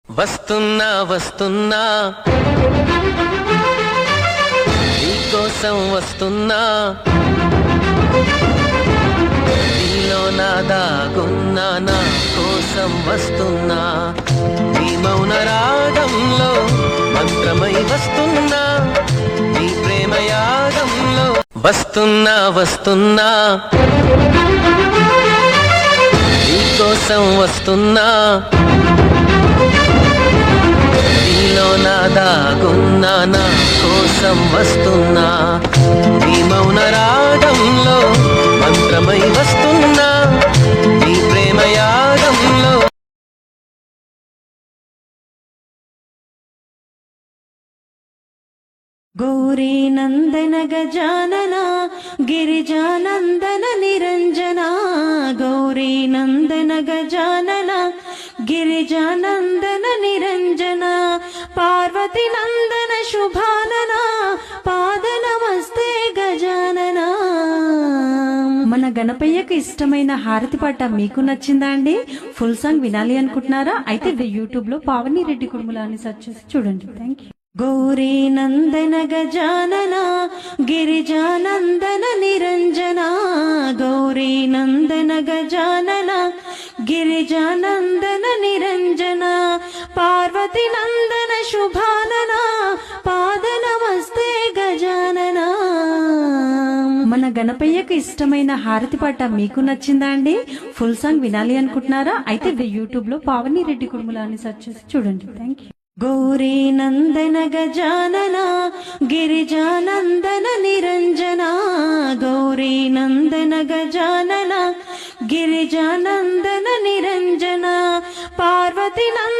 వస్తున్నా వస్తున్నా నీకోసం వస్తున్నా నీలో నా దాగున్నా నా కోసం వస్తున్నా నీ మౌన రాగంలో మంత్రమై వస్తున్నా నీ ప్రేమ యాగంలో వస్తున్నా వస్తున్నా నీకోసం వస్తున్నా నీలో నా దాగున్నా నా కోసం వస్తున్నా నీ మౌన రాగంలో మంత్రమై వస్తున్నా నీ ప్రేమ యాగంలో గౌరీ నందన గజానన గిరిజానందన నిరంజన గౌరీ నందన గజానన గిరిజానందన నిరంజన పార్వతి నందన శుభానన పాద నమస్తే గజానన. మన గణపయ్యకు ఇష్టమైన హారతి పాట మీకు నచ్చిందా అండి? ఫుల్ సాంగ్ వినాలి అనుకుంటున్నారా? అయితే యూట్యూబ్ లో పావని రెడ్డి కుర్ముల అని సెర్చ్ చేసి చూడండి. Thank you. గౌరీ నందన గజానన గిరిజానందన నిరంజన గౌరీ నందన గజానన గిరిజానందన నిరంజన పార్వతి నందన శుభానన పాద నమస్తే గజానన. మన గణపయ్యకు ఇష్టమైన హారతి పాట మీకు నచ్చిందా అండి? ఫుల్ సాంగ్ వినాలి అనుకుంటున్నారా? అయితే యూట్యూబ్ లో పావని రెడ్డి కుర్ముల అని సెర్చ్ చేసి చూడండి. Thank you. గౌరీ నందన గజానన గిరిజానందన నిరంజన గౌరీ నందన గజానన గిరిజానందన నిరంజన పార్వతి నందన